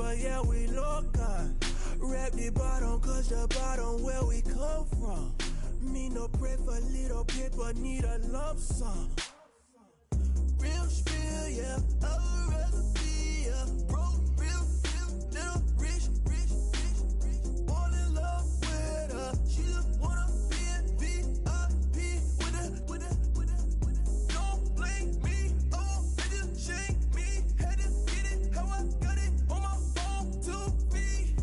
but yeah, we local. Rap the bottom, cause the bottom where we come from. Me no pray for little paper, need a lump sum. Real spill, yeah, a recipe, yeah. Broke, real, little rich. All in love with her. She just wanna be in VIP with it. Don't blame me, oh, bitches shame me. Had to get it, how I got it on my phone to be.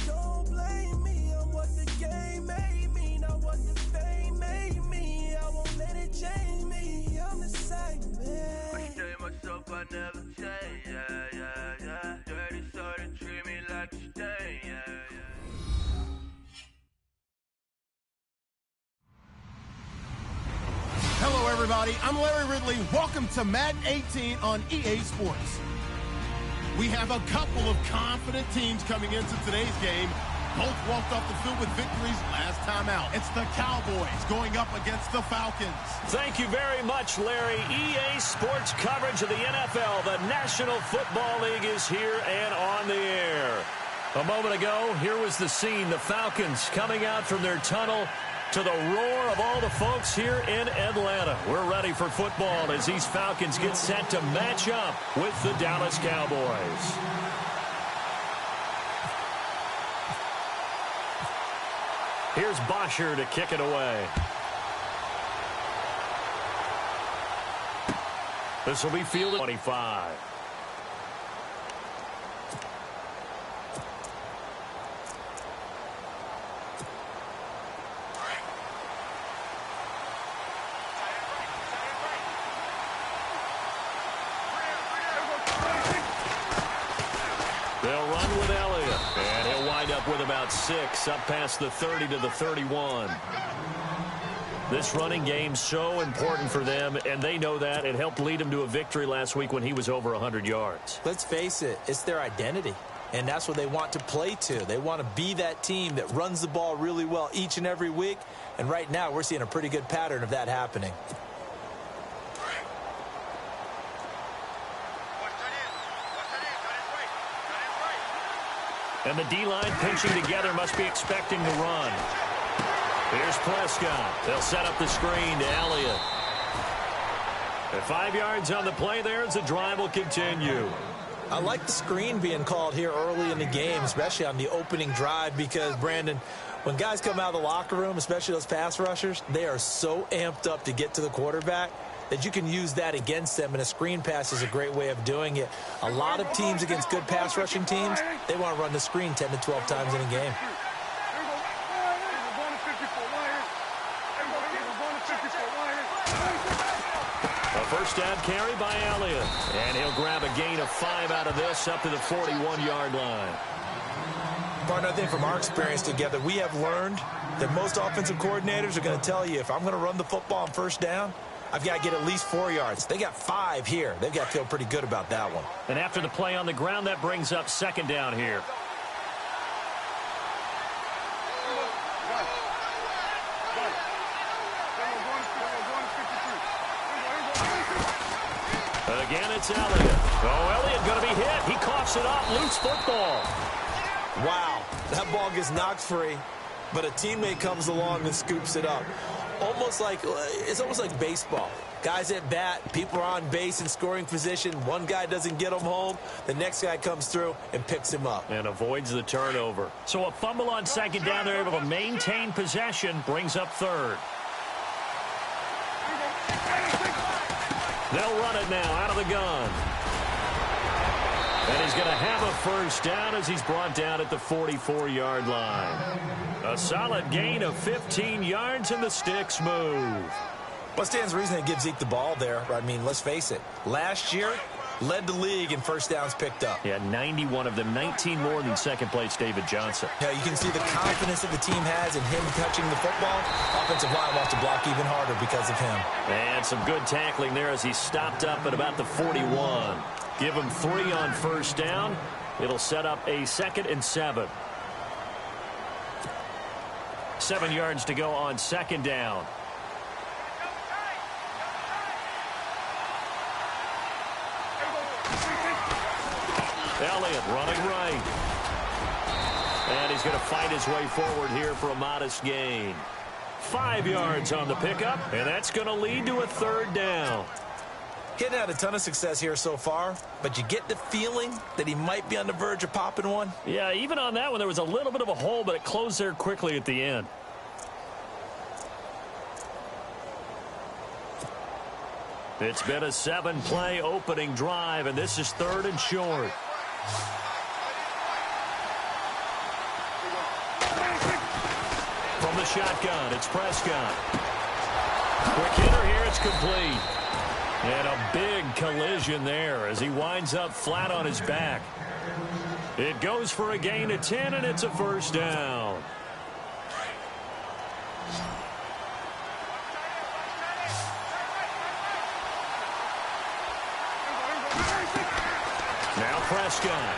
Don't blame me, I'm what the game made me, not what the fame made me. I won't let it change me, I'm the same man. I stay myself, I never change, yeah. Dirty soul, they treat me like a stain, yeah. Hello, everybody. I'm Larry Ridley. Welcome to Madden 18 on EA Sports. We have a couple of confident teams coming into today's game. Both walked off the field with victories last time out. It's the Cowboys going up against the Falcons. Thank you very much, Larry. EA Sports coverage of the NFL. The National Football League is here and on the air. A moment ago, here was the scene. The Falcons coming out from their tunnel to the roar of all the folks here in Atlanta. We're ready for football as these Falcons get set to match up with the Dallas Cowboys. Here's Bosher to kick it away. This will be fielded 25. They'll run with Elliott, and he'll wind up with about 6, up past the 30 to the 31. This running game's so important for them, and they know that. It helped lead them to a victory last week when he was over 100 yards. Let's face it, it's their identity, and that's what they want to play to. They want to be that team that runs the ball really well each and every week, and right now we're seeing a pretty good pattern of that happening. And the D-line pinching together must be expecting to run. Here's Prescott. They'll set up the screen to Elliott. At 5 yards on the play there as the drive will continue. I like the screen being called here early in the game, especially on the opening drive, because, Brandon, when guys come out of the locker room, especially those pass rushers, they are so amped up to get to the quarterback that you can use that against them, and a screen pass is a great way of doing it. A lot of teams against good pass rushing teams, they want to run the screen 10 to 12 times in a game. A first down carry by Elliott, and he'll grab a gain of 5 out of this up to the 41-yard line. Partner, I think from our experience together, we have learned that most offensive coordinators are going to tell you, if I'm going to run the football on first down, I've got to get at least 4 yards. They got 5 here. They've got to feel pretty good about that one. And after the play on the ground, that brings up second down here. Again, it's Elliott. Oh, Elliott going to be hit. He coughs it up. Loose football. Wow, that ball gets knocked free, but a teammate comes along and scoops it up. It's almost like baseball. Guys at bat, people are on base in scoring position. One guy doesn't get him home. The next guy comes through and picks him up. And avoids the turnover. So a fumble on second down. They're able to maintain possession. Brings up third. They'll run it now out of the gun. And he's going to have a first down as he's brought down at the 44-yard line. A solid gain of 15 yards, and the sticks move. What stands to reason they give Zeke the ball there? I mean, let's face it. Last year, led the league in first downs picked up. Yeah, 91 of them, 19 more than second-place David Johnson. Yeah, you can see the confidence that the team has in him touching the football. Offensive line wants to block even harder because of him. And some good tackling there as he stopped up at about the 41. Give him 3 on first down. It'll set up a 2nd and 7. 7 yards to go on second down. Elliott running right. And he's going to fight his way forward here for a modest gain. 5 yards on the pickup, and that's going to lead to a third down. He hadn't had a ton of success here so far, but you get the feeling that he might be on the verge of popping one. Yeah, even on that one, there was a little bit of a hole, but it closed there quickly at the end. It's been a 7-play opening drive, and this is 3rd and short. From the shotgun, it's Prescott. Quick hitter here, it's complete. And a big collision there as he winds up flat on his back. It goes for a gain of 10, and it's a first down. Now Prescott.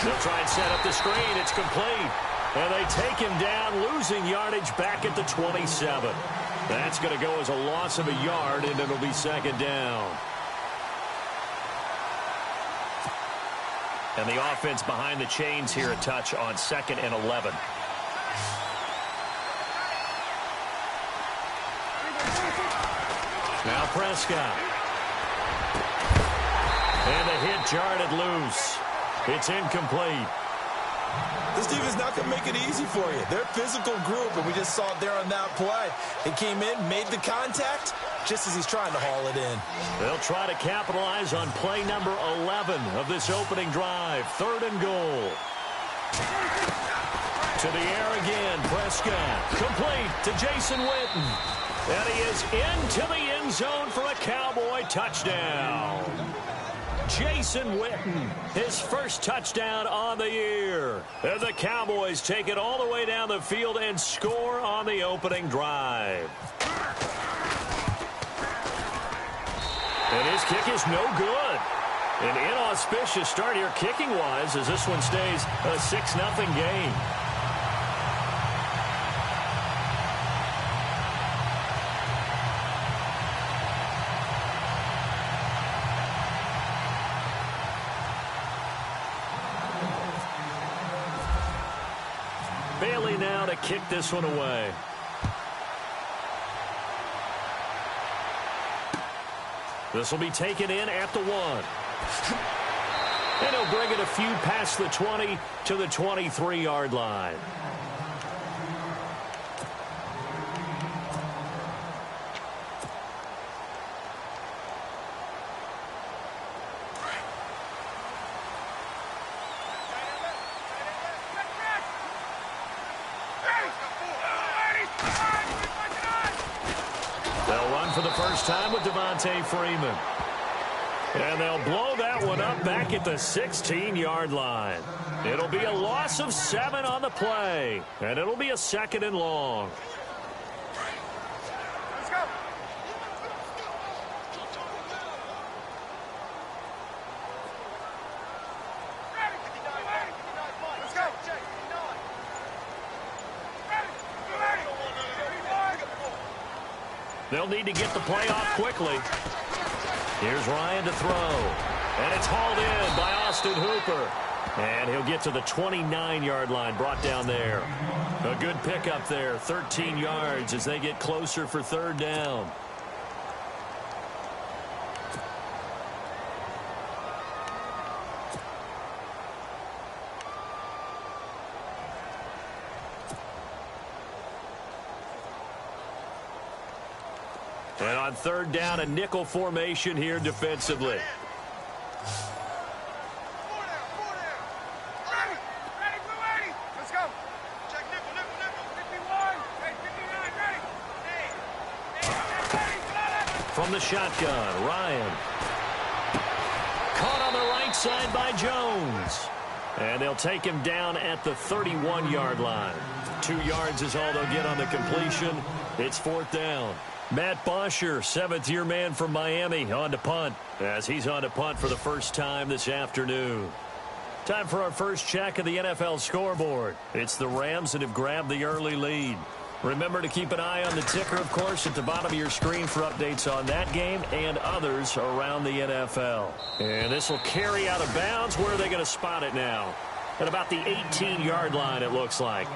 They'll try and set up the screen. It's complete. And they take him down, losing yardage back at the 27. That's going to go as a loss of a yard, and it'll be 2nd down. And the offense behind the chains here a touch on 2nd and 11. Now Prescott. And the hit jarred it loose. It's incomplete. This defense is not going to make it easy for you. They're a physical group, and we just saw it there on that play. He came in, made the contact, just as he's trying to haul it in. They'll try to capitalize on play number 11 of this opening drive. 3rd and goal. To the air again, Prescott. Complete to Jason Witten. And he is into the end zone for a Cowboy touchdown. Jason Witten, his first touchdown on the year. And the Cowboys take it all the way down the field and score on the opening drive. And his kick is no good. An inauspicious start here kicking-wise as this one stays a 6-0 game. Bailey now to kick this one away. This will be taken in at the 1. And he'll bring it a few past the 20 to the 23-yard line. They'll run for the first time with Devontae Freeman. And they'll blow that one up back at the 16-yard line. It'll be a loss of 7 on the play. And it'll be a 2nd and long. Let's go. Let's go. They'll need to get the play off quickly. Here's Ryan to throw. And it's hauled in by Austin Hooper. And he'll get to the 29-yard line, brought down there. A good pickup there, 13 yards as they get closer for 3rd down. And on 3rd down, a nickel formation here defensively. Let's go. Check nickel. 51. Hey, 59, ready. From the shotgun, Ryan. Caught on the right side by Jones. And they'll take him down at the 31-yard line. 2 yards is all they'll get on the completion. It's 4th down. Matt Bosher, 7th-year man from Miami, on to punt, as he's on to punt for the first time this afternoon. Time for our first check of the NFL scoreboard. It's the Rams that have grabbed the early lead. Remember to keep an eye on the ticker, of course, at the bottom of your screen for updates on that game and others around the NFL. And this will carry out of bounds. Where are they going to spot it now? At about the 18-yard line, it looks like.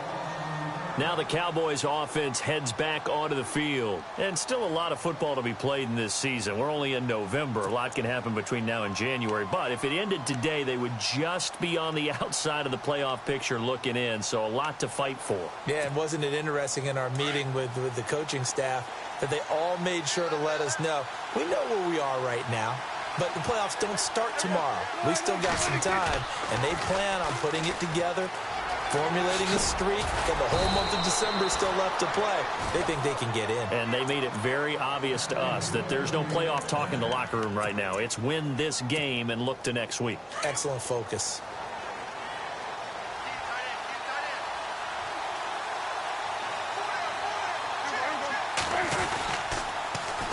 Now the Cowboys offense heads back onto the field. And still a lot of football to be played in this season. We're only in November. A lot can happen between now and January. But if it ended today, they would just be on the outside of the playoff picture looking in. So a lot to fight for. Yeah, and wasn't it interesting in our meeting with the coaching staff that they all made sure to let us know, we know where we are right now, but the playoffs don't start tomorrow. We still got some time, and they plan on putting it together, formulating a streak, and the whole month of December is still left to play. They think they can get in. And they made it very obvious to us that there's no playoff talk in the locker room right now. It's win this game and look to next week. Excellent focus.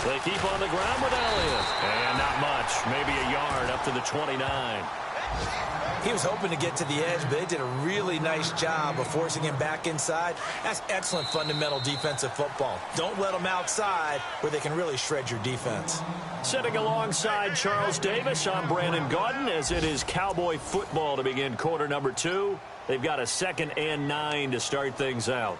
They keep on the ground with Elliott. And not much. Maybe a yard up to the 29. He was hoping to get to the edge, but they did a really nice job of forcing him back inside. That's excellent fundamental defensive football. Don't let them outside where they can really shred your defense. Sitting alongside Charles Davis, I'm Brandon Gaudin, as it is Cowboy football to begin quarter number 2. They've got a 2nd and 9 to start things out.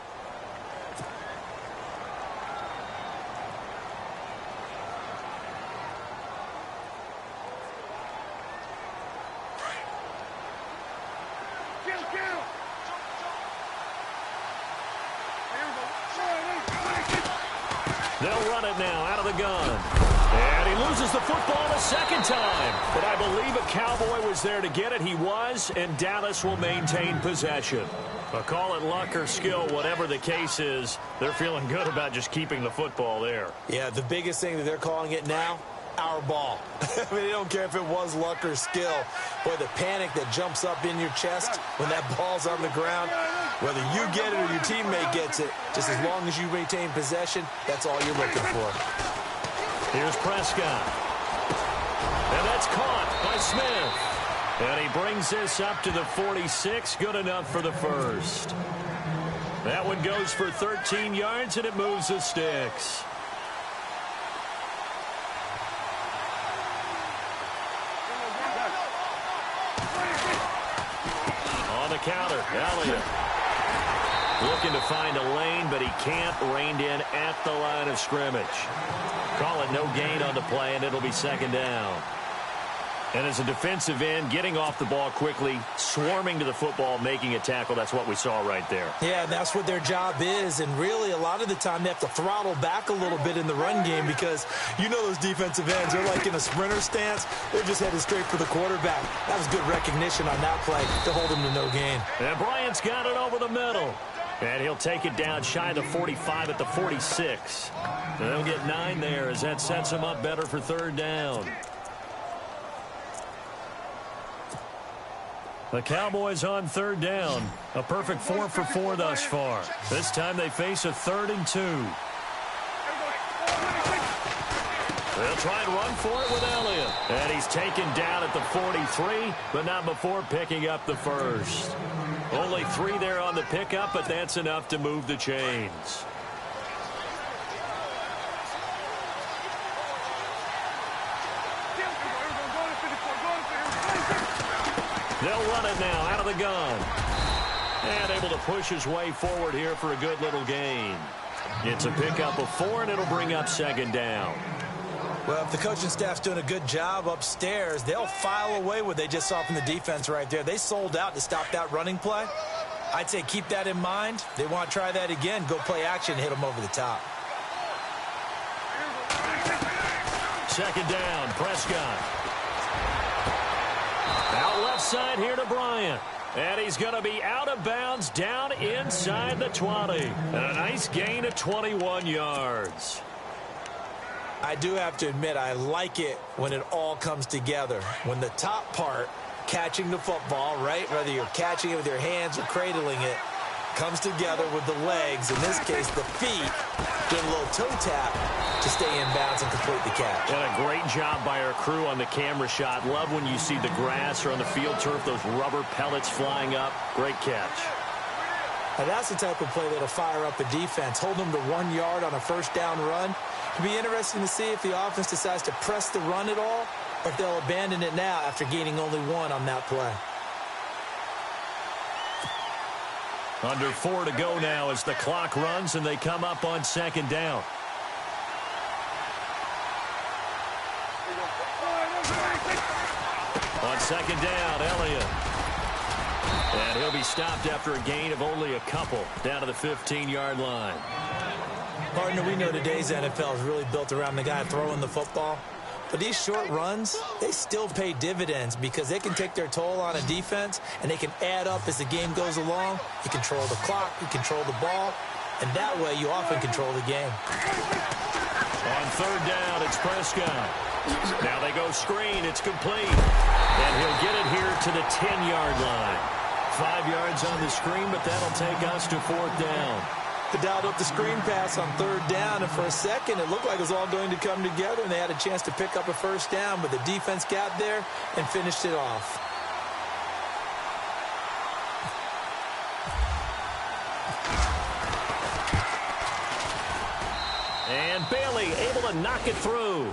They'll run it now out of the gun. And he loses the football a second time. But I believe a Cowboy was there to get it. He was, and Dallas will maintain possession. But call it luck or skill, whatever the case is, they're feeling good about just keeping the football there. Yeah, the biggest thing that they're calling it now, our ball. I mean, they don't care if it was luck or skill. Boy, the panic that jumps up in your chest when that ball's on the ground, whether you get it or your teammate gets it, just as long as you maintain possession, that's all you're looking for. Here's Prescott. And that's caught by Smith. And he brings this up to the 46. Good enough for the first. That one goes for 13 yards, and it moves the sticks. On the counter, Elliott. Looking to find a lane, but he can't. Reined in at the line of scrimmage. Call it no gain on the play, and it'll be 2nd down. And as a defensive end, getting off the ball quickly, swarming to the football, making a tackle, that's what we saw right there. Yeah, that's what their job is, and really a lot of the time they have to throttle back a little bit in the run game because you know those defensive ends, they're like in a sprinter stance. They're just headed straight for the quarterback. That was good recognition on that play to hold him to no gain. And Bryant's got it over the middle. And he'll take it down shy of the 45 at the 46. And they'll get 9 there as that sets him up better for 3rd down. The Cowboys on 3rd down. A perfect 4 for 4 thus far. This time they face a 3rd and 2. They'll try and run for it with Elliott. And he's taken down at the 43, but not before picking up the first. Only 3 there on the pickup, but that's enough to move the chains. They'll run it now out of the gun. And able to push his way forward here for a good little gain. It's a pickup of 4, and it'll bring up 2nd down. Well, if the coaching staff's doing a good job upstairs, they'll file away what they just saw from the defense right there. They sold out to stop that running play. I'd say keep that in mind. They want to try that again. Go play action and hit them over the top. 2nd down, Prescott. Out left side here to Bryant. And he's going to be out of bounds down inside the 20. And a nice gain of 21 yards. I do have to admit, I like it when it all comes together. When the top part, catching the football, right, whether you're catching it with your hands or cradling it, comes together with the legs, in this case the feet, doing a little toe tap to stay in bounds and complete the catch. And a great job by our crew on the camera shot. Love when you see the grass or on the field turf, those rubber pellets flying up. Great catch. Now, that's the type of play that'll fire up the defense. Hold them to 1 yard on a first down run. It'll be interesting to see if the offense decides to press the run at all, or if they'll abandon it now after gaining only 1 on that play. Under 4 to go now as the clock runs and they come up on second down. On second down, Elliott. And he'll be stopped after a gain of only a couple down to the 15-yard line. Partner, we know today's NFL is really built around the guy throwing the football. But these short runs, they still pay dividends because they can take their toll on a defense and they can add up as the game goes along. You control the clock, you control the ball, and that way you often control the game. On third down, it's Prescott. Now they go screen, it's complete. And he'll get it here to the 10-yard line. 5 yards on the screen, but that'll take us to fourth down. They dialed up the screen pass on third down, and for a second it looked like it was all going to come together, and they had a chance to pick up a first down, but the defense got there and finished it off. And Bailey able to knock it through.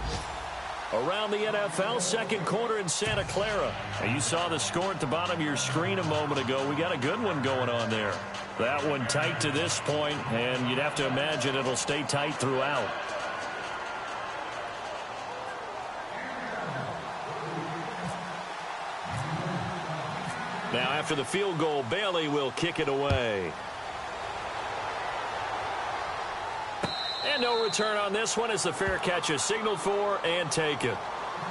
Around the NFL, second quarter in Santa Clara. And you saw the score at the bottom of your screen a moment ago. We got a good one going on there. That one tight to this point, and you'd have to imagine it'll stay tight throughout. Now, after the field goal, Bailey will kick it away. And no return on this one as the fair catch is signaled for and taken.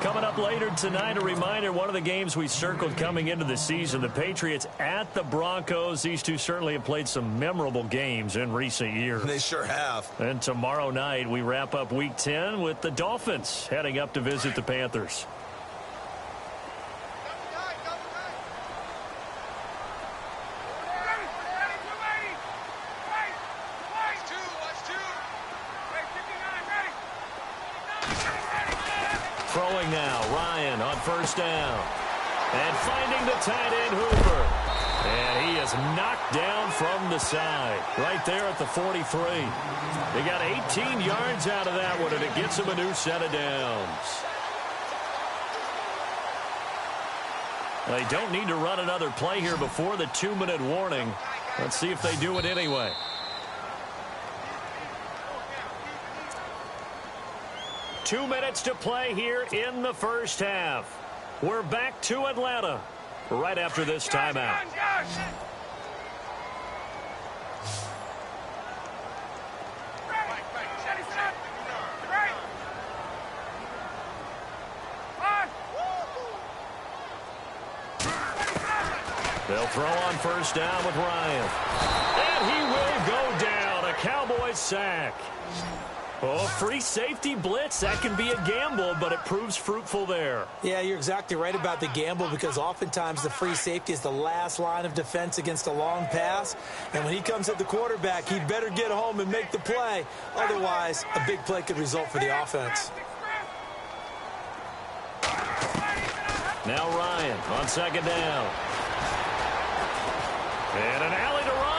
Coming up later tonight, a reminder, one of the games we circled coming into the season, the Patriots at the Broncos. These two certainly have played some memorable games in recent years. They sure have. And tomorrow night, we wrap up Week 10 with the Dolphins heading up to visit the Panthers. Throwing now, Ryan on first down. And finding the tight end, Hooper. And he is knocked down from the side. Right there at the 43. They got 18 yards out of that one, and it gets them a new set of downs. They don't need to run another play here before the 2-minute warning. Let's see if they do it anyway. Two minutes to play here in the first half. We're back to Atlanta right after this timeout. They'll throw on first down with Ryan. And he will go down. A Cowboys sack. Oh, free safety blitz, that can be a gamble, but it proves fruitful there. Yeah, you're exactly right about the gamble because oftentimes the free safety is the last line of defense against a long pass. And when he comes at the quarterback, he'd better get home and make the play. Otherwise, a big play could result for the offense. Now Ryan on second down. And an alley to run.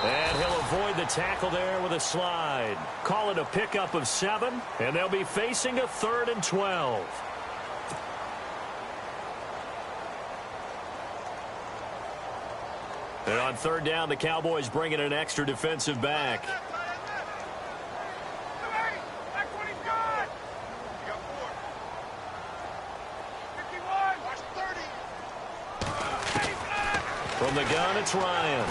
And he'll avoid the tackle there with a slide. Call it a pickup of 7, and they'll be facing a 3rd and 12. And on third down, the Cowboys bring in an extra defensive back. From the gun, it's Ryan.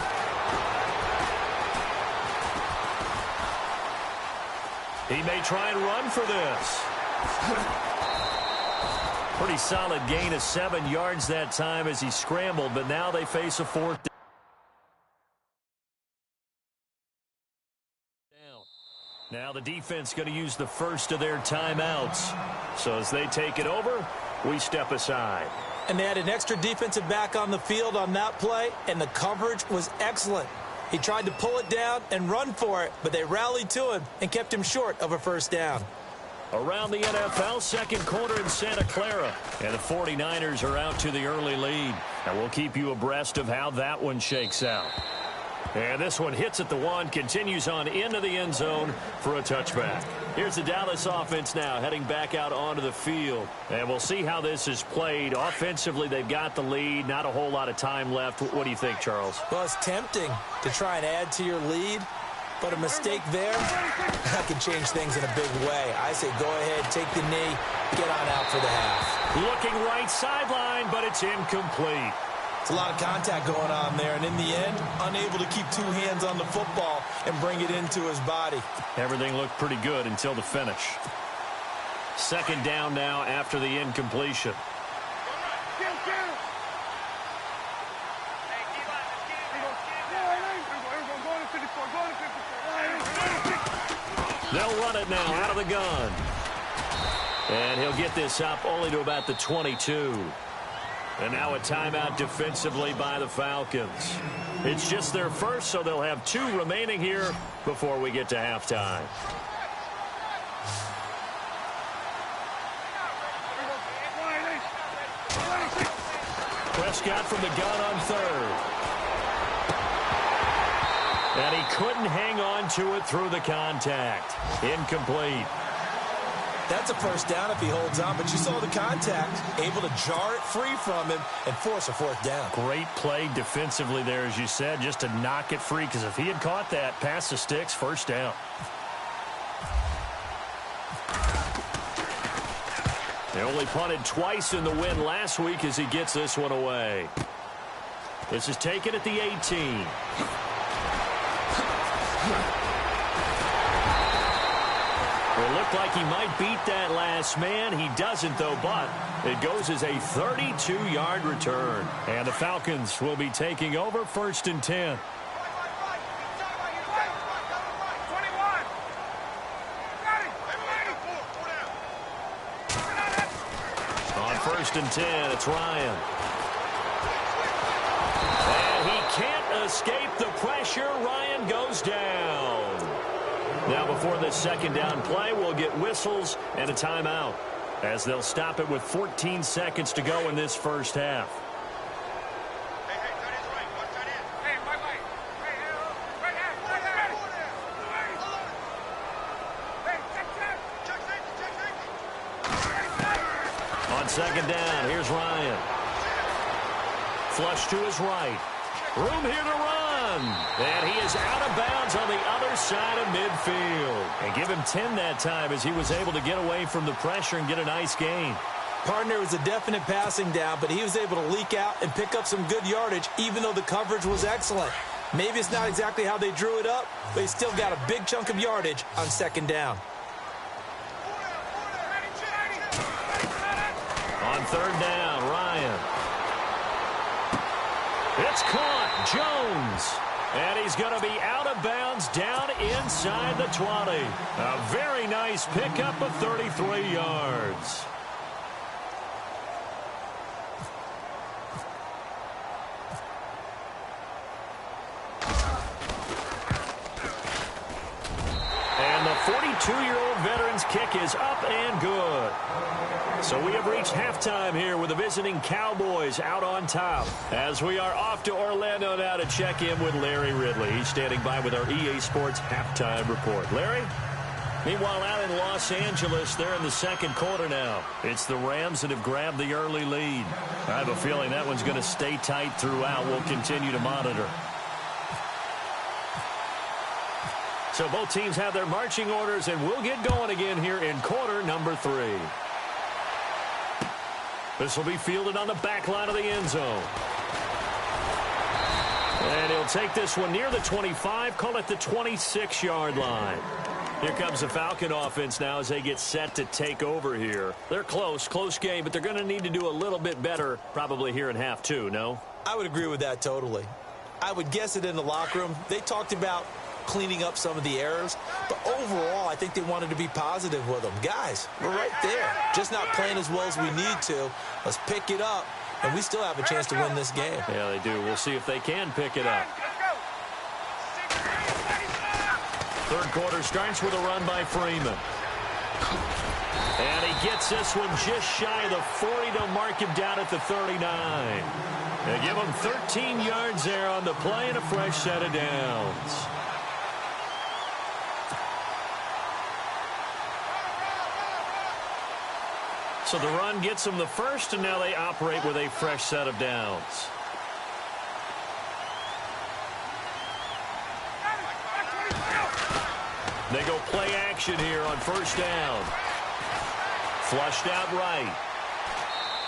He may try and run for this. Pretty solid gain of 7 yards that time as he scrambled, but now they face a 4th down. Now the defense going to use the first of their timeouts. So as they take it over, we step aside. And they had an extra defensive back on the field on that play, and the coverage was excellent. He tried to pull it down and run for it, but they rallied to him and kept him short of a first down. Around the NFL, second quarter in Santa Clara. And the 49ers are out to the early lead. And we'll keep you abreast of how that one shakes out. And this one hits at the 1, continues on into the end zone for a touchback. Here's the Dallas offense now heading back out onto the field. And we'll see how this is played. Offensively, they've got the lead. Not a whole lot of time left. What do you think, Charles? Well, it's tempting to try and add to your lead, but a mistake there that can change things in a big way. I say go ahead, take the knee, get on out for the half. Looking right sideline, but it's incomplete. It's a lot of contact going on there, and in the end, unable to keep two hands on the football and bring it into his body. Everything looked pretty good until the finish. Second down now after the incompletion. They'll run it now out of the gun. And he'll get this up only to about the 22. And now a timeout defensively by the Falcons. It's just their first, so they'll have 2 remaining here before we get to halftime. Prescott from the gun on 3rd. And he couldn't hang on to it through the contact. Incomplete. That's a first down if he holds on, but you saw the contact, able to jar it free from him and force a 4th down. Great play defensively there, as you said, just to knock it free, because if he had caught that, past the sticks, first down. They only punted twice in the win last week as he gets this one away. This is taken at the 18. It looked like he might beat that last man. He doesn't, though, but it goes as a 32-yard return. And the Falcons will be taking over 1st and 10. On 1st and 10, it's Ryan. And he can't escape the pressure. Ryan goes down. Now, before this second down play, we'll get whistles and a timeout, as they'll stop it with 14 seconds to go in this first half. On second down, here's Ryan. Flush to his right. Room here to run. And he is out of bounds on the other side of midfield. And give him 10 that time as he was able to get away from the pressure and get a nice gain. Partner was a definite passing down, but he was able to leak out and pick up some good yardage, even though the coverage was excellent. Maybe it's not exactly how they drew it up, but he still got a big chunk of yardage on second down. On 3rd down, Ryan. It's caught. Jones. And he's going to be out of bounds down inside the 20. A very nice pickup of 33 yards. And the 42-year-old veteran's kick is up and good. So we have reached halftime here with the visiting Cowboys out on top, as we are off to Orlando now to check in with Larry Ridley. He's standing by with our EA Sports halftime report. Larry? Meanwhile, out in Los Angeles, they're in the second quarter now. It's the Rams that have grabbed the early lead. I have a feeling that one's going to stay tight throughout. We'll continue to monitor. So both teams have their marching orders, and we'll get going again here in quarter number 3. This will be fielded on the back line of the end zone. And he'll take this one near the 25, call it the 26-yard line. Here comes the Falcon offense now as they get set to take over here. They're close game, but they're going to need to do a little bit better probably here in half 2, no? I would agree with that totally. I would guess it in the locker room. They talked about cleaning up some of the errors, but overall I think they wanted to be positive with them. Guys, we're right there, just not playing as well as we need to. Let's pick it up, and we still have a chance to win this game. Yeah, they do. We'll see if they can pick it up. Third quarter starts with a run by Freeman. And he gets this one just shy of to the 40. They'll mark him down at the 39. They give him 13 yards there on the play and a fresh set of downs. So the run gets them the first, and now they operate with a fresh set of downs. They go play action here on first down. Flushed out right.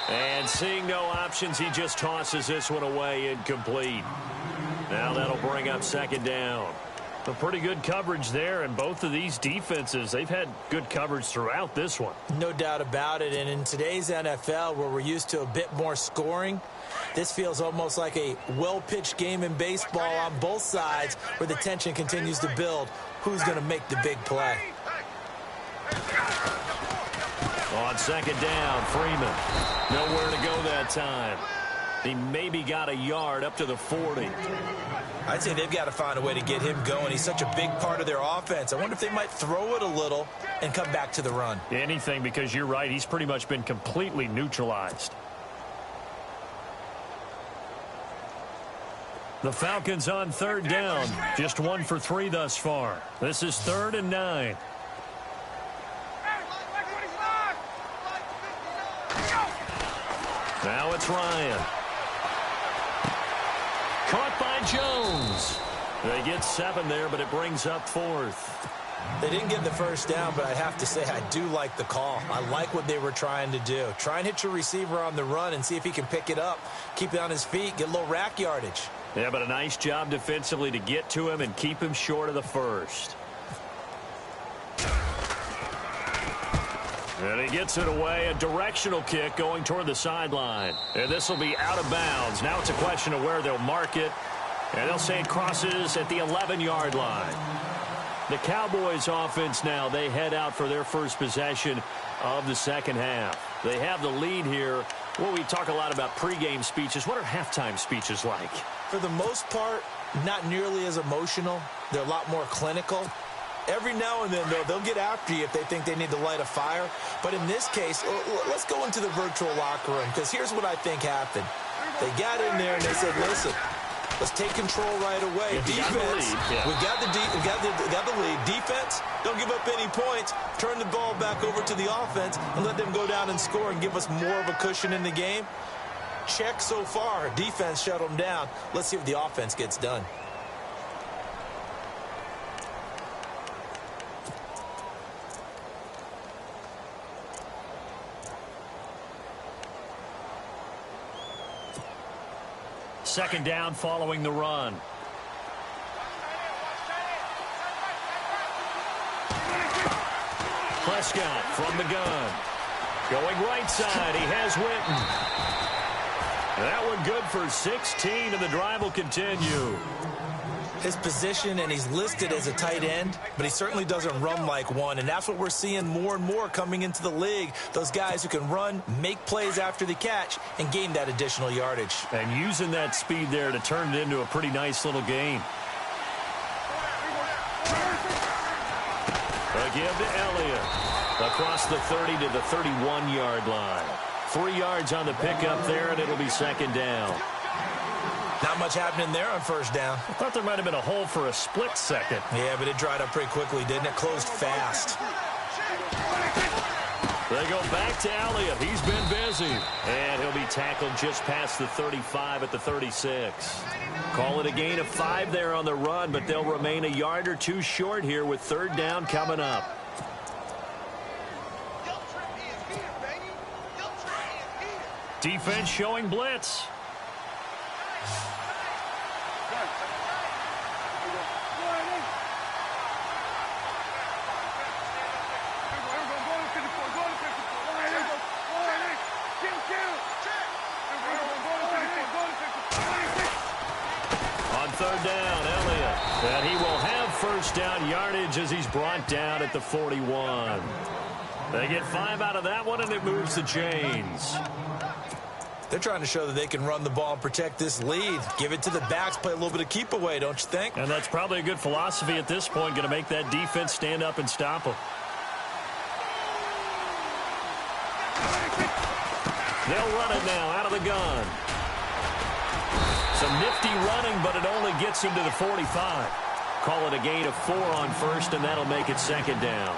And seeing no options, he just tosses this one away, incomplete. Now that'll bring up second down. A pretty good coverage there, and both of these defenses, they've had good coverage throughout this one. No doubt about it, and in today's NFL, where we're used to a bit more scoring, this feels almost like a well-pitched game in baseball on both sides where the tension continues to build. Who's going to make the big play? On second down, Freeman. Nowhere to go that time. He maybe got a yard up to the 40. I'd say they've got to find a way to get him going. He's such a big part of their offense. I wonder if they might throw it a little and come back to the run. Anything, because you're right. He's pretty much been completely neutralized. The Falcons on third down. Just 1 for 3 thus far. This is 3rd and 9. Now it's Ryan. Caught by Jones. They get 7 there, but it brings up 4th. They didn't get the first down, but I have to say I do like the call. I like what they were trying to do. Try and hit your receiver on the run and see if he can pick it up. Keep it on his feet, get a little rack yardage. Yeah, but a nice job defensively to get to him and keep him short of the first. And he gets it away. A directional kick going toward the sideline. And this will be out of bounds. Now it's a question of where they'll mark it. And they'll say it crosses at the 11-yard line. The Cowboys offense now, they head out for their first possession of the second half. They have the lead here. Well, we talk a lot about pregame speeches. What are halftime speeches like? For the most part, not nearly as emotional. They're a lot more clinical. Every now and then, though, they'll get after you if they think they need to light a fire. But in this case, let's go into the virtual locker room, because here's what I think happened. They got in there and they said, listen, let's take control right away. Defense, we got the lead. Defense, don't give up any points. Turn the ball back over to the offense and let them go down and score and give us more of a cushion in the game. Check so far. Defense shut them down. Let's see what the offense gets done. Second down following the run. Prescott from the gun. Going right side. He has Winton. That one good for 16, and the drive will continue. His position, and he's listed as a tight end, but he certainly doesn't run like one, and that's what we're seeing more and more coming into the league. Those guys who can run, make plays after the catch, and gain that additional yardage. And using that speed there to turn it into a pretty nice little gain. A give to Elliott. Across the 30 to the 31-yard line. 3 yards on the pickup there, and it'll be second down. Not much happening there on first down. I thought there might have been a hole for a split second. Yeah, but it dried up pretty quickly, didn't it? Closed fast. They go back to Elliott. He's been busy. And he'll be tackled just past the 35 at the 36. Call it a gain of 5 there on the run, but they'll remain a yard or 2 short here with third down coming up. Defense showing blitz. On third down, Elliott. And he will have first down yardage as he's brought down at the 41. They get 5 out of that one, and it moves the chains. They're trying to show that they can run the ball and protect this lead. Give it to the backs, play a little bit of keep away, don't you think? And that's probably a good philosophy at this point, going to make that defense stand up and stop them. They'll run it now out of the gun. Some nifty running, but it only gets him to the 45. Call it a gain of 4 on first, and that'll make it second down.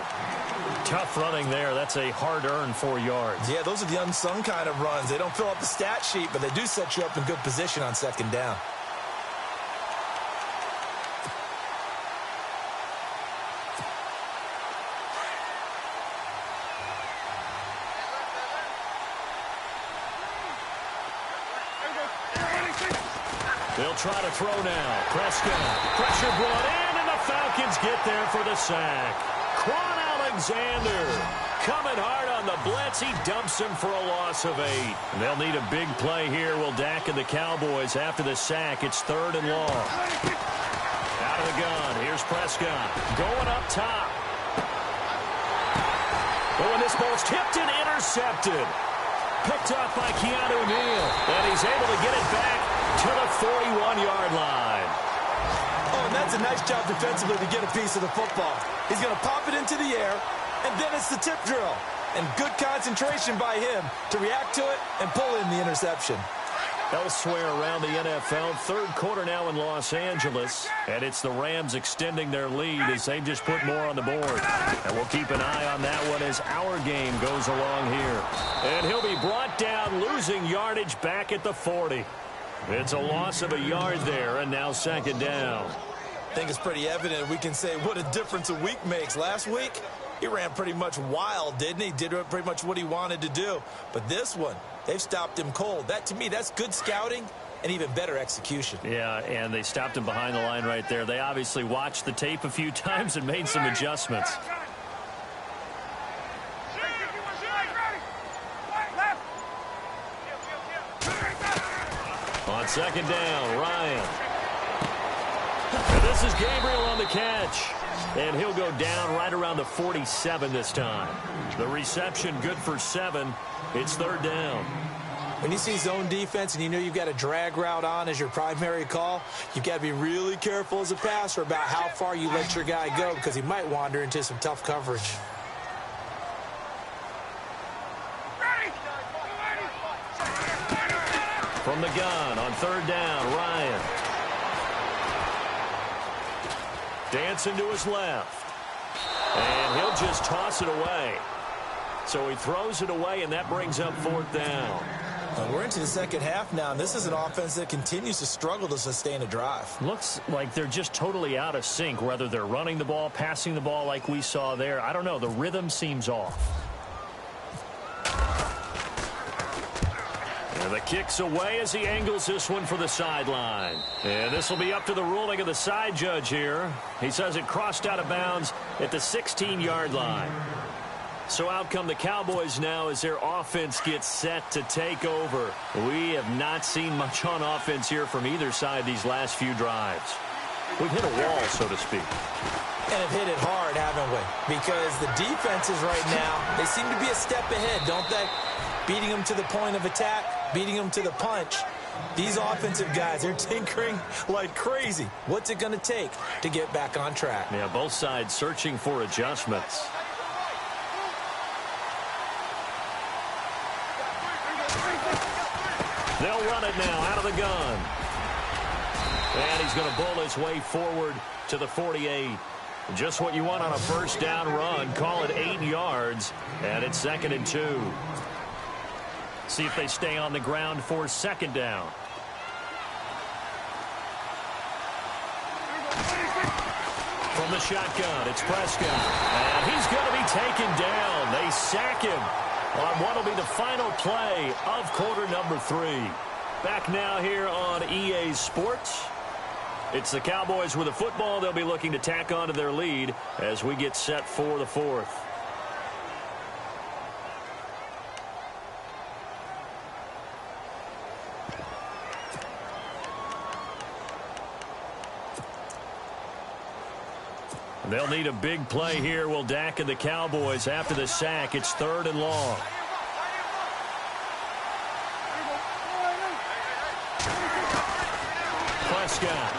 Tough running there. That's a hard-earned 4 yards. Yeah, those are the unsung kind of runs. They don't fill up the stat sheet, but they do set you up in good position on second down. They'll try to throw now. Prescott. Pressure brought in, and the Falcons get there for the sack. Quan Alexander coming hard on the blitz. He dumps him for a loss of 8. They'll need a big play here. Will Dak and the Cowboys after the sack. It's 3rd and long. Out of the gun. Here's Prescott. Going up top. Oh, and this ball's tipped and intercepted. Picked up by Keanu Neal. And he's able to get it back to the 41-yard line. Oh, and that's a nice job defensively to get a piece of the football. He's going to pop it into the air, and then it's the tip drill. And good concentration by him to react to it and pull in the interception. Elsewhere around the NFL, 3rd quarter now in Los Angeles. And it's the Rams extending their lead as they just put more on the board. And we'll keep an eye on that one as our game goes along here. And he'll be brought down, losing yardage back at the 40. It's a loss of a yard there, and now second down. I think it's pretty evident. We can say what a difference a week makes. Last week, he ran pretty much wild, didn't he? Did pretty much what he wanted to do. But this one, they've stopped him cold. That, to me, that's good scouting and even better execution. Yeah, and they stopped him behind the line right there. They obviously watched the tape a few times and made some adjustments. On second down, Ryan. And this is Gabriel on the catch. And he'll go down right around the 47 this time. The reception good for 7. It's 3rd down. When you see zone defense and you know you've got a drag route on as your primary call, you've got to be really careful as a passer about how far you let your guy go because he might wander into some tough coverage. From the gun on 3rd down, Ryan. Dancing to his left. And he'll just toss it away. So he throws it away, and that brings up 4th down. We're into the second half now, and this is an offense that continues to struggle to sustain a drive. Looks like they're just totally out of sync, whether they're running the ball, passing the ball like we saw there. I don't know. The rhythm seems off. And the kick's away as he angles this one for the sideline. And this will be up to the ruling of the side judge here. He says it crossed out of bounds at the 16-yard line. So out come the Cowboys now as their offense gets set to take over. We have not seen much on offense here from either side these last few drives. We've hit a wall, so to speak. And have hit it hard, haven't we? Because the defenses right now, they seem to be a step ahead, don't they? Beating them to the point of attack, beating them to the punch. These offensive guys, they're tinkering like crazy. What's it going to take to get back on track? Yeah, both sides searching for adjustments. They'll run it now out of the gun. And he's going to bull his way forward to the 48. Just what you want on a first down run. Call it 8 yards. And it's 2nd and 2. See if they stay on the ground for second down. From the shotgun, it's Prescott. And he's going to be taken down. They sack him on what will be the final play of quarter number 3. Back now here on EA Sports. It's the Cowboys with the football. They'll be looking to tack on to their lead as we get set for the 4th. They'll need a big play here. Will Dak and the Cowboys after the sack. It's 3rd and long. Prescott.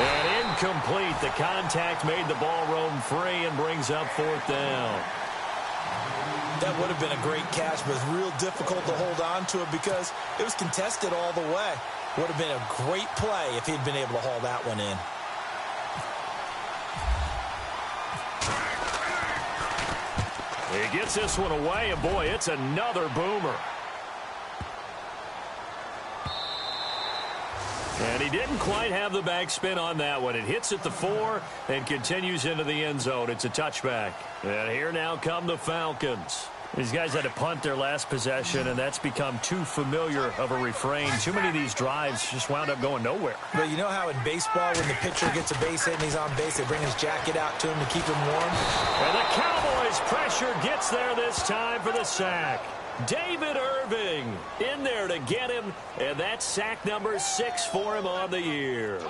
And incomplete. The contact made the ball roam free and brings up 4th down. That would have been a great catch, but it's real difficult to hold on to it because it was contested all the way. Would have been a great play if he'd been able to haul that one in. He gets this one away, and boy, it's another boomer. And he didn't quite have the backspin on that one. It hits at the 4 and continues into the end zone. It's a touchback. And here now come the Falcons. These guys had to punt their last possession, and that's become too familiar of a refrain. Too many of these drives just wound up going nowhere. But you know how in baseball, when the pitcher gets a base hit and he's on base, they bring his jacket out to him to keep him warm? And the Cowboys' pressure gets there this time for the sack. David Irving in there to get him, and that's sack number 6 for him on the year.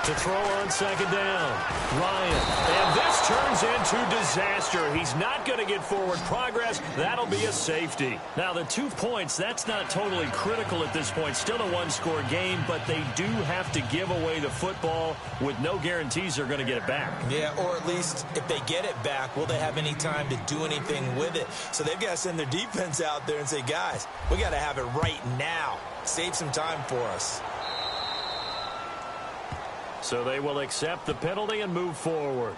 To throw on second down, Ryan. And this turns into disaster. He's not going to get forward progress. That'll be a safety. Now, the 2 points, that's not totally critical at this point. Still a one-score game, but they do have to give away the football with no guarantees they're going to get it back. Yeah, or at least if they get it back, will they have any time to do anything with it? So they've got to send their defense out there and say, guys, we got to have it right now. Save some time for us. So they will accept the penalty and move forward.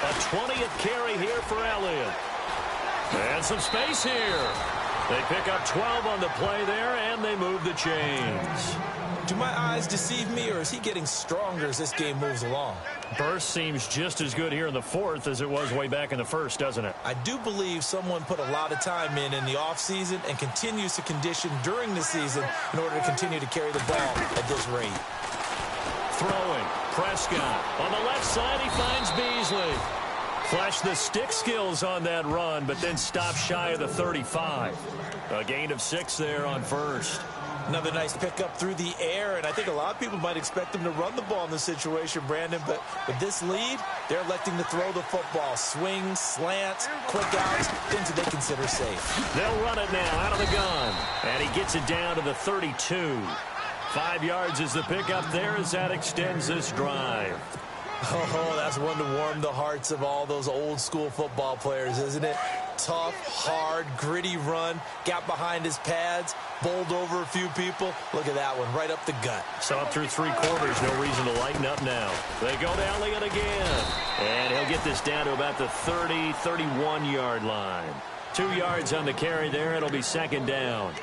A 20th carry here for Elliott. And some space here. They pick up 12 on the play there, and they move the chains. Do my eyes deceive me, or is he getting stronger as this game moves along? Burst seems just as good here in the 4th as it was way back in the 1st, doesn't it? I do believe someone put a lot of time in the offseason and continues to condition during the season in order to continue to carry the ball at this rate. Throwing. Prescott. On the left side, he finds Beasley. Flashed the stick skills on that run, but then stopped shy of the 35. A gain of 6 there on first. Another nice pickup through the air, and I think a lot of people might expect them to run the ball in this situation, Brandon, but with this lead, they're electing to throw the football. Swings, slants, quick outs, things that they consider safe. They'll run it now out of the gun, and he gets it down to the 32. 5 yards is the pickup there as that extends this drive. Oh, that's one to warm the hearts of all those old school football players, isn't it? Tough, hard, gritty run, got behind his pads, bowled over a few people. Look at that one, right up the gut. So up through 3 quarters, no reason to lighten up now. They go to Elliott again, and he'll get this down to about the 30, 31-yard line. 2 yards on the carry there. It'll be second down.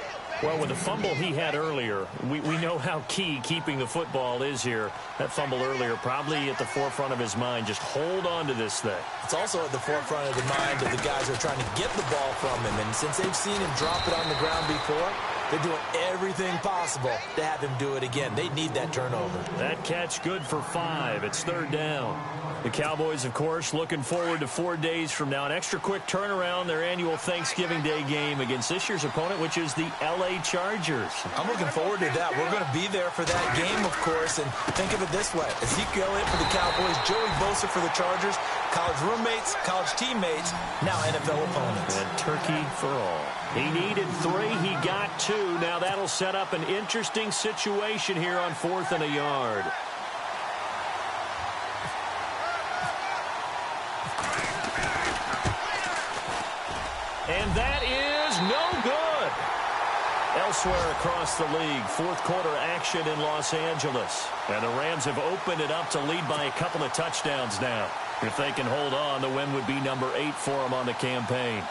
Well, with the fumble he had earlier, we know how key keeping the football is here. That fumble earlier probably at the forefront of his mind. Just hold on to this thing. It's also at the forefront of the mind of the guys who are trying to get the ball from him. And since they've seen him drop it on the ground before, they're doing everything possible to have him do it again. They need that turnover. That catch good for 5. It's third down. The Cowboys, of course, looking forward to 4 days from now. An extra quick turnaround, their annual Thanksgiving Day game against this year's opponent, which is the L.A. Chargers. I'm looking forward to that. We're going to be there for that game, of course. And think of it this way. Ezekiel Elliott for the Cowboys, Joey Bosa for the Chargers, college roommates, college teammates, now NFL opponents. And turkey for all. He needed 3. He got 2. Now that'll set up an interesting situation here on 4th and a yard. And that is no good. Elsewhere across the league, 4th quarter action in Los Angeles. And the Rams have opened it up to lead by a couple of touchdowns now. If they can hold on, the win would be number 8 for them on the campaign.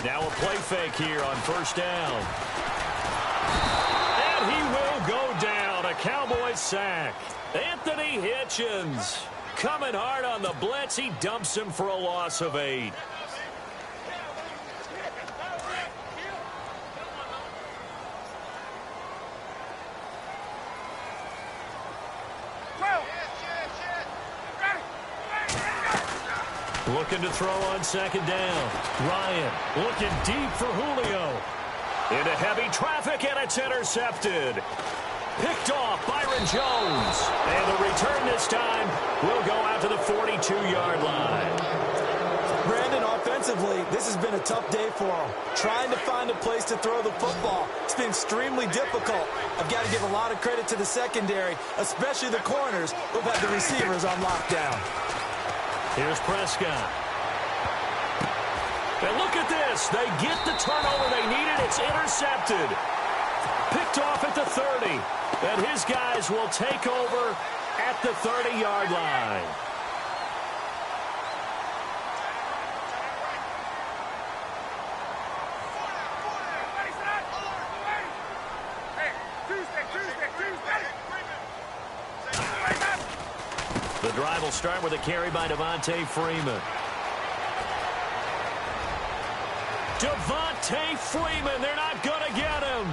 Now a play fake here on first down. And he will go down. A Cowboys sack. Anthony Hitchens coming hard on the blitz. He dumps him for a loss of 8. Looking to throw on second down. Ryan looking deep for Julio. Into heavy traffic, and it's intercepted. Picked off Byron Jones. And the return this time will go out to the 42-yard line. Brandon, offensively, this has been a tough day for him. Trying to find a place to throw the football. It's been extremely difficult. I've got to give a lot of credit to the secondary, especially the corners who've had the receivers on lockdown. Here's Prescott. And look at this. They get the turnover they needed. It's intercepted. Picked off at the 30. And his guys will take over at the 30-yard line. The drive will start with a carry by Devontae Freeman. Devontae Freeman, they're not going to get him.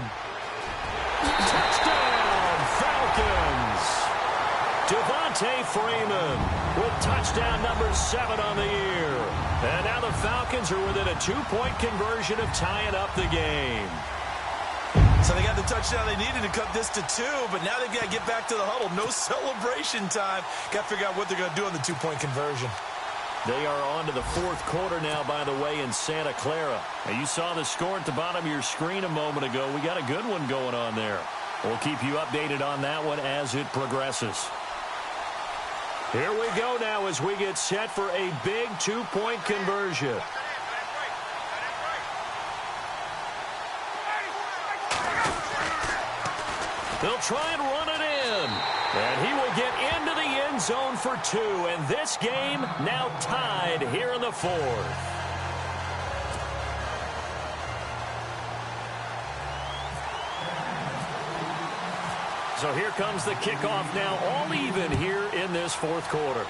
Touchdown, Falcons. Devontae Freeman with touchdown number 7 on the year. And now the Falcons are within a 2-point conversion of tying up the game. So they got the touchdown they needed to cut this to 2, but now they've got to get back to the huddle. No celebration time. Got to figure out what they're going to do on the 2-point conversion. They are on to the fourth quarter now, by the way, in Santa Clara. Now, you saw the score at the bottom of your screen a moment ago. We got a good one going on there. We'll keep you updated on that one as it progresses. Here we go now as we get set for a big 2-point conversion. They'll try and run it in. And he will get into the end zone for 2. And this game now tied here in the 4th. So here comes the kickoff now, all even here in this 4th quarter.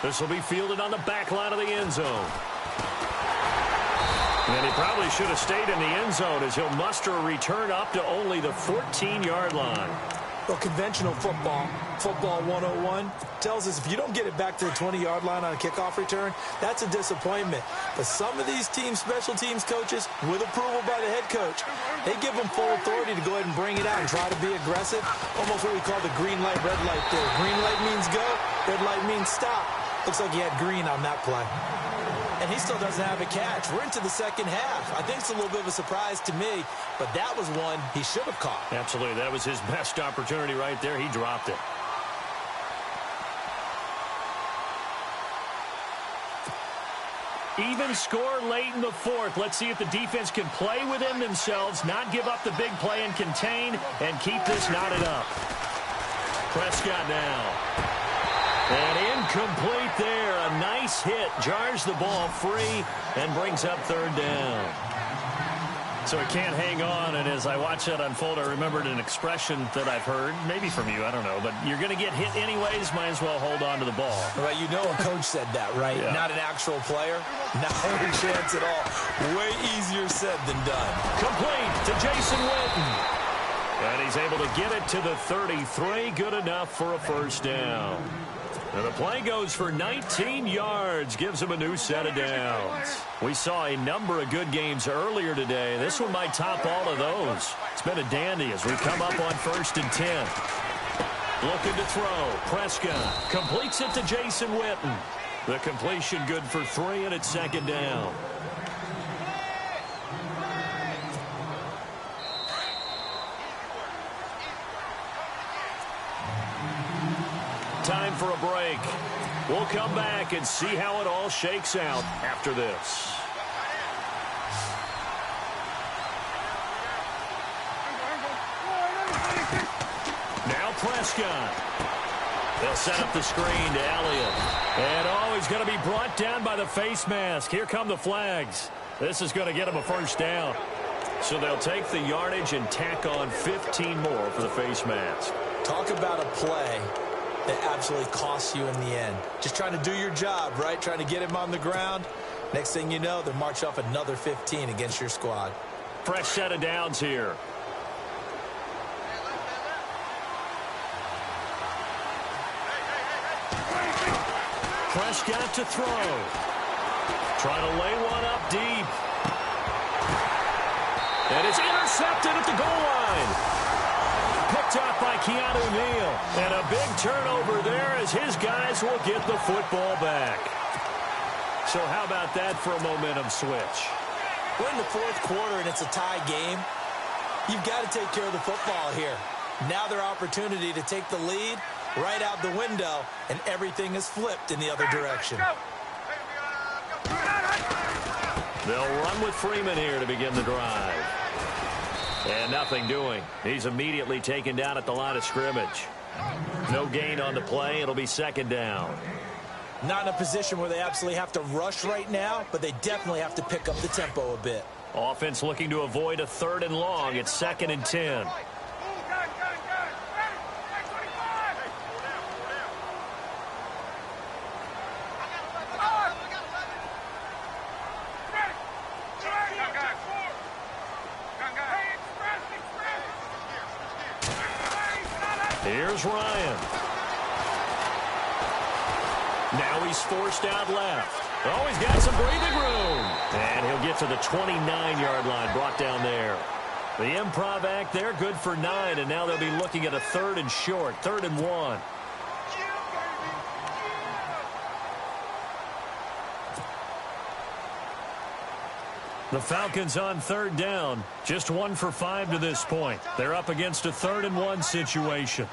This will be fielded on the back line of the end zone. And he probably should have stayed in the end zone as he'll muster a return up to only the 14-yard line. Well, conventional football 101, tells us if you don't get it back to the 20-yard line on a kickoff return, that's a disappointment. But some of these teams, special teams coaches, with approval by the head coach, they give them full authority to go ahead and bring it out and try to be aggressive, almost what we call the green light, red light theory. Green light means go, red light means stop. Looks like he had green on that play. And he still doesn't have a catch. We're into the second half. I think it's a little bit of a surprise to me, but that was one he should have caught. Absolutely. That was his best opportunity right there. He dropped it. Even score late in the 4th. Let's see if the defense can play within themselves, not give up the big play and contain, and keep this knotted up. Prescott now. And incomplete there. A nice hit. Jars the ball free and brings up 3rd down. So he can't hang on. And as I watch that unfold, I remembered an expression that I've heard, maybe from you, I don't know. But you're going to get hit anyways, might as well hold on to the ball. Right, you know a coach said that, right? Yeah. Not an actual player. Not any chance at all. Way easier said than done. Complete to Jason Witten. And he's able to get it to the 33. Good enough for a 1st down. And the play goes for 19 yards, gives him a new set of downs. We saw a number of good games earlier today. This one might top all of those. It's been a dandy as we come up on 1st and 10. Looking to throw. Prescott completes it to Jason Witten. The completion good for 3, and it's 2nd down. Time for a break. We'll come back and see how it all shakes out after this. Now Prescott. They'll set up the screen to Elliott. And oh, he's going to be brought down by the face mask. Here come the flags. This is going to get him a 1st down. So they'll take the yardage and tack on 15 more for the face mask. Talk about a play that absolutely costs you in the end. Just trying to do your job, right? Trying to get him on the ground. Next thing you know, they'll march off another 15 against your squad. Fresh set of downs here. Prescott to throw. Trying to lay one up deep. And it's intercepted at the goal line. Picked up by Keanu Neal. And a big turnover there as his guys will get the football back. So how about that for a momentum switch? We're in the fourth quarter and it's a tie game. You've got to take care of the football here. Now their opportunity to take the lead right out the window, and everything is flipped in the other direction. They'll run with Freeman here to begin the drive. And nothing doing. He's immediately taken down at the line of scrimmage. No gain on the play. It'll be second down. Not in a position where they absolutely have to rush right now, but they definitely have to pick up the tempo a bit. Offense looking to avoid a 3rd and long. It's 2nd and 10. Here's Ryan. Now he's forced out left. Oh, he's got some breathing room. And he'll get to the 29-yard line, brought down there. The improv act there, good for 9, and now they'll be looking at a 3rd and short, 3rd and 1. The Falcons on 3rd down, just 1 for 5 to this point. They're up against a 3rd and 1 situation.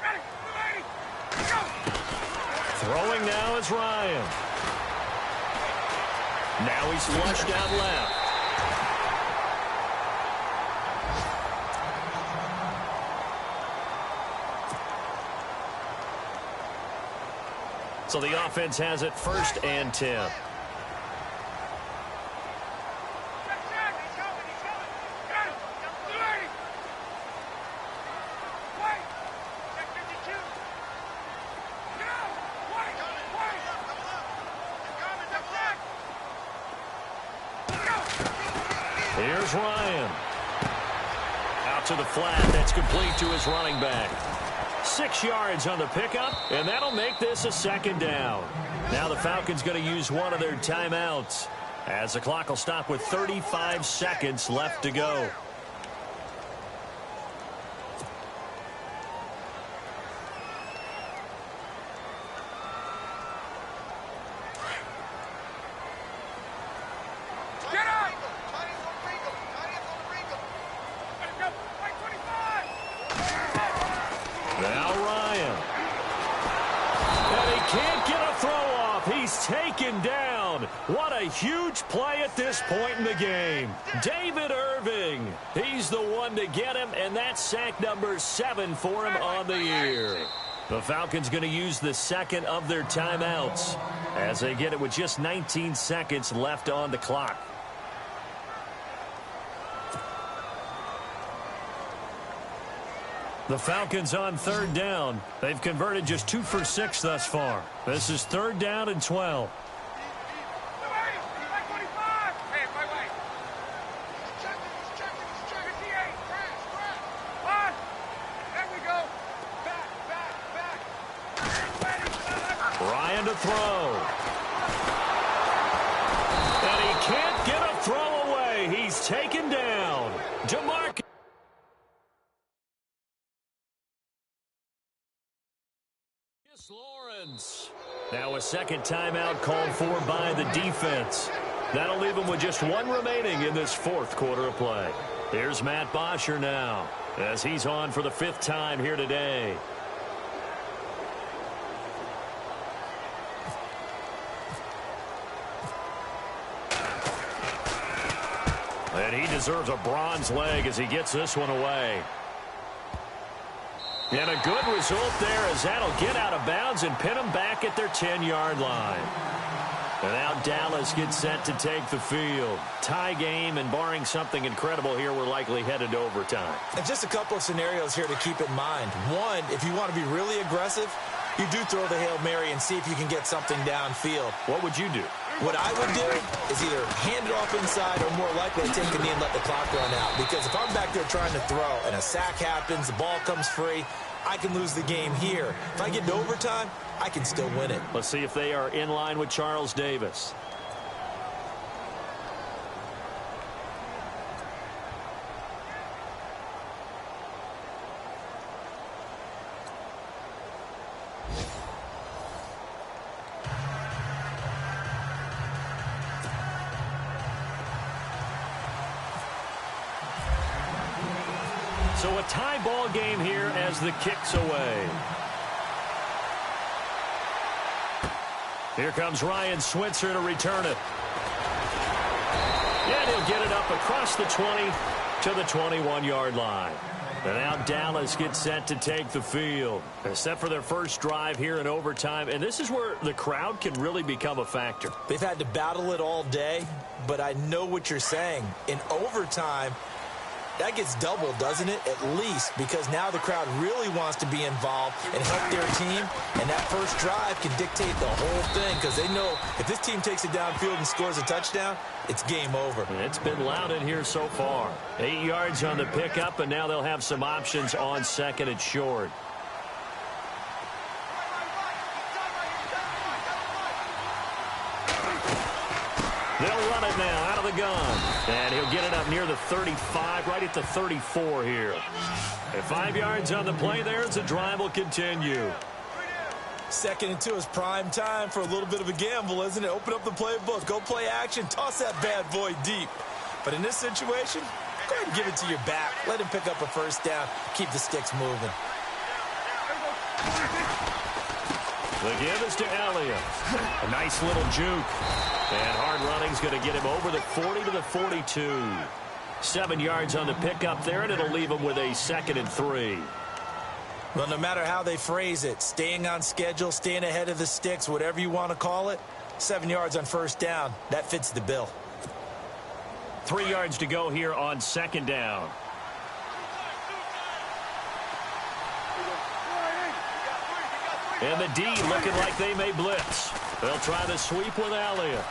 Throwing now is Ryan. Now he's flushed out left. So the offense has it 1st and 10. Here's Ryan. Out to the flat. That's complete to his running back. 6 yards on the pickup, and that'll make this a 2nd down. Now the Falcons going to use one of their timeouts as the clock will stop with 35 seconds left to go. Now Ryan. And he can't get a throw off. He's taken down. What a huge play at this point in the game. David Irving. He's the one to get him, and that's sack number 7 for him on the year. The Falcons going to use the 2nd of their timeouts as they get it with just 19 seconds left on the clock. The Falcons on 3rd down. They've converted just 2 for 6 thus far. This is 3rd down and 12. Ryan to throw. And he can't get a throw away. He's taken down. DeMarcus. Lawrence. Now a 2nd timeout called for by the defense. That'll leave him with just 1 remaining in this 4th quarter of play. Here's Matt Bosher now as he's on for the 5th time here today. And he deserves a bronze leg as he gets this one away. And a good result there as that'll get out of bounds and pin them back at their 10-yard line. And now Dallas gets set to take the field. Tie game, and barring something incredible here, we're likely headed to overtime. And just a couple of scenarios here to keep in mind. One, if you want to be really aggressive, You do throw the Hail Mary and see if you can get something downfield. What would you do? What I would do is either hand it off inside or more likely take a knee and let the clock run out. Because if I'm back there trying to throw and a sack happens, the ball comes free, I can lose the game here. If I get to overtime, I can still win it. Let's see if they are in line with Charles Davis. So a tie ball game here as the kick's away. Here comes Ryan Switzer to return it. And he'll get it up across the 20 to the 21-yard line. And now Dallas gets set to take the field. They're set for their first drive here in overtime. And this is where the crowd can really become a factor. They've had to battle it all day, but I know what you're saying. In overtime, that gets doubled, doesn't it? At least, because now the crowd really wants to be involved and help their team. And that first drive can dictate the whole thing because they know if this team takes it downfield and scores a touchdown, it's game over. It's been loud in here so far. 8 yards on the pickup, and now they'll have some options on second and short. They'll run it now out of the gun. And he'll get it up near the 35, right at the 34 here. And 5 yards on the play there as the drive will continue. 2nd and 2 is prime time for a little bit of a gamble, isn't it? Open up the playbook, go play action, toss that bad boy deep. But in this situation, go ahead and give it to your back. Let him pick up a first down, keep the sticks moving. The give is to Elliott. A nice little juke. And hard running's going to get him over the 40 to the 42. 7 yards on the pickup there, and it'll leave him with a 2nd and 3. Well, no matter how they phrase it, staying on schedule, staying ahead of the sticks, whatever you want to call it, 7 yards on first down, that fits the bill. 3 yards to go here on 2nd down. And the D looking like they may blitz. They'll try the sweep with Elliott.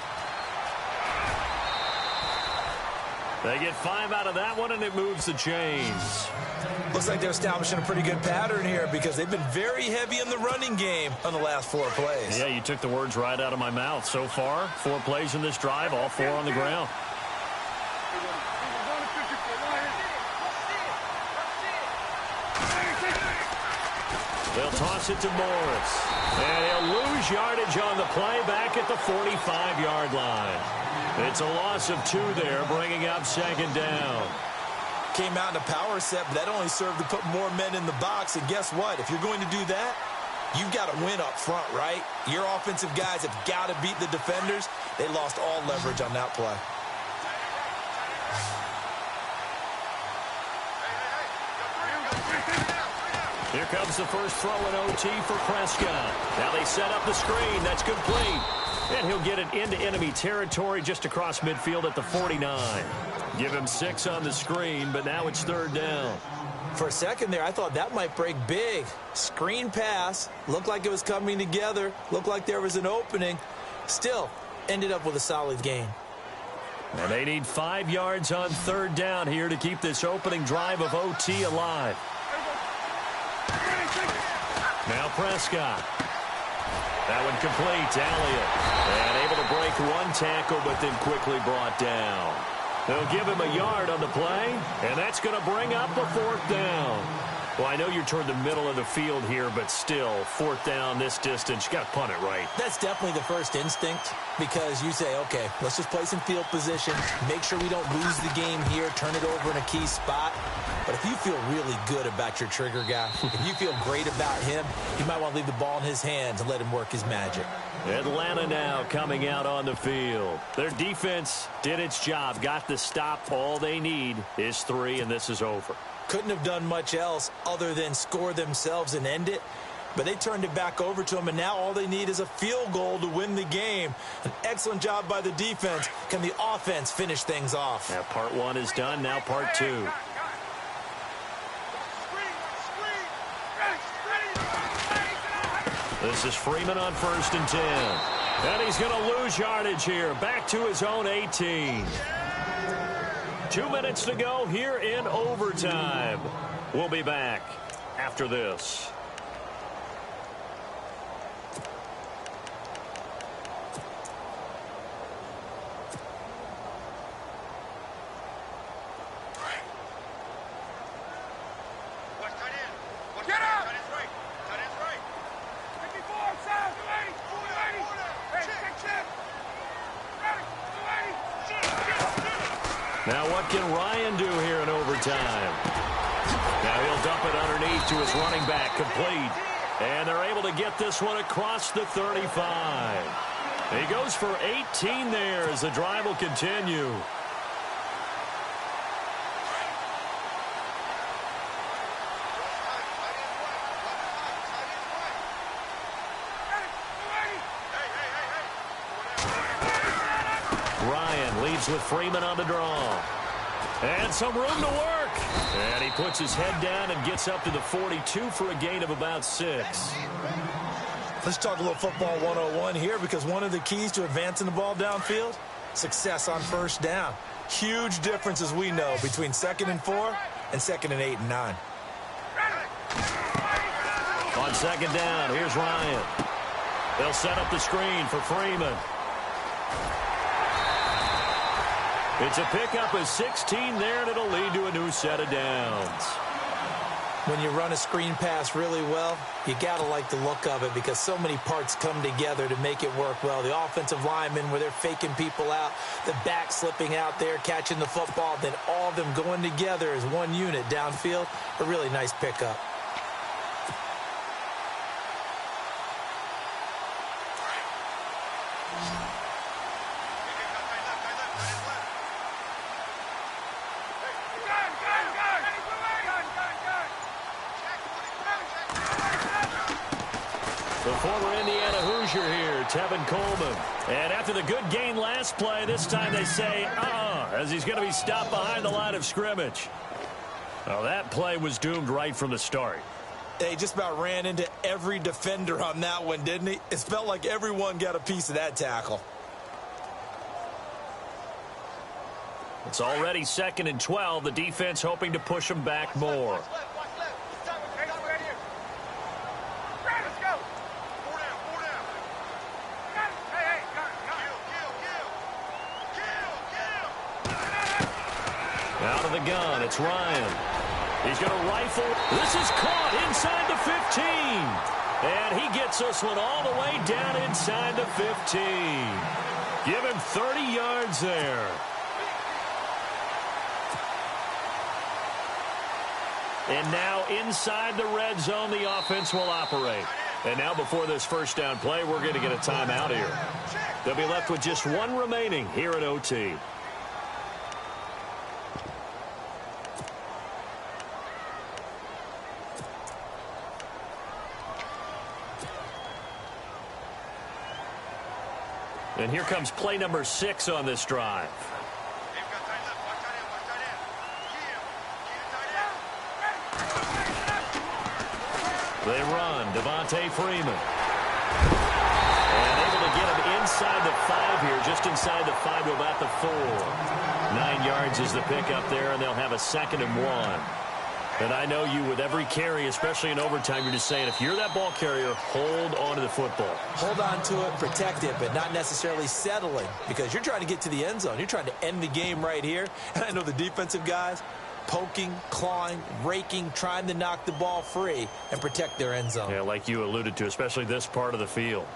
They get 5 out of that one, and it moves the chains. Looks like they're establishing a pretty good pattern here because they've been very heavy in the running game on the last 4 plays. Yeah, you took the words right out of my mouth. So far, 4 plays in this drive, all 4 on the ground. They'll toss it to Morris. And he'll lose yardage on the play back at the 45-yard line. It's a loss of 2 there, bringing up 2nd down. Came out in a power set, but that only served to put more men in the box. And guess what? If you're going to do that, you've got to win up front, right? Your offensive guys have got to beat the defenders. They lost all leverage on that play. Here comes the first throw in OT for Prescott. Now they set up the screen. That's complete. And he'll get it into enemy territory just across midfield at the 49. Give him 6 on the screen, but now it's 3rd down. For a second there, I thought that might break big. Screen pass. Looked like it was coming together. Looked like there was an opening. Still, ended up with a solid gain. And they need 5 yards on 3rd down here to keep this opening drive of OT alive. Now Prescott. That one complete. Elliott. And able to break 1 tackle, but then quickly brought down. They'll give him a yard on the play, and that's going to bring up a 4th down. Well, I know you're toward the middle of the field here, but still, 4th down this distance, you got to punt it right. That's definitely the first instinct because you say, okay, let's just play some field position, make sure we don't lose the game here, turn it over in a key spot. But if you feel really good about your trigger guy, if you feel great about him, you might want to leave the ball in his hands and let him work his magic. Atlanta now coming out on the field. Their defense did its job, got the stop. All they need is 3, and this is over. Couldn't have done much else other than score themselves and end it. But they turned it back over to them, and now all they need is a field goal to win the game. An excellent job by the defense. Can the offense finish things off? Now part 1 is done. Now part 2. This is Freeman on 1st and 10. And he's going to lose yardage here. Back to his own 18. 2 minutes to go here in overtime. We'll be back after this. Now what can Ryan do here in overtime? Now he'll dump it underneath to his running back, complete. And they're able to get this one across the 35. He goes for 18 there as the drive will continue. With Freeman on the draw. And some room to work. And he puts his head down and gets up to the 42 for a gain of about 6. Let's talk a little football 101 here, because one of the keys to advancing the ball downfield, success on first down. Huge difference, as we know, between 2nd and 4 and 2nd and 8 and 9. On 2nd down, here's Ryan. They'll set up the screen for Freeman. It's a pickup of 16 there, and it'll lead to a new set of downs. When you run a screen pass really well, you got to like the look of it, because so many parts come together to make it work well. The offensive linemen, where they're faking people out, the back slipping out there, catching the football, then all of them going together as one unit downfield. A really nice pickup. The former Indiana Hoosier here, Tevin Coleman. And after the good gain last play, this time they say, as he's going to be stopped behind the line of scrimmage. Well, that play was doomed right from the start. He just about ran into every defender on that one, didn't he? It felt like everyone got a piece of that tackle. It's already 2nd and 12. The defense hoping to push him back more. Out of the gun, it's Ryan. He's going to rifle. This is caught inside the 15. And he gets this one all the way down inside the 15. Give him 30 yards there. And now inside the red zone, the offense will operate. And now before this first down play, we're going to get a timeout here. They'll be left with just one remaining here at OT. And here comes play number 6 on this drive. They run. Devontae Freeman. And able to get him inside the 5 here, just inside the 5 to about the 4. 9 yards is the pickup there, and they'll have a 2nd and 1. And I know you, with every carry, especially in overtime, you're just saying, if you're that ball carrier, hold on to the football. Hold on to it, protect it, but not necessarily settling, because you're trying to get to the end zone. You're trying to end the game right here. And I know the defensive guys, poking, clawing, raking, trying to knock the ball free and protect their end zone. Yeah, like you alluded to, especially this part of the field.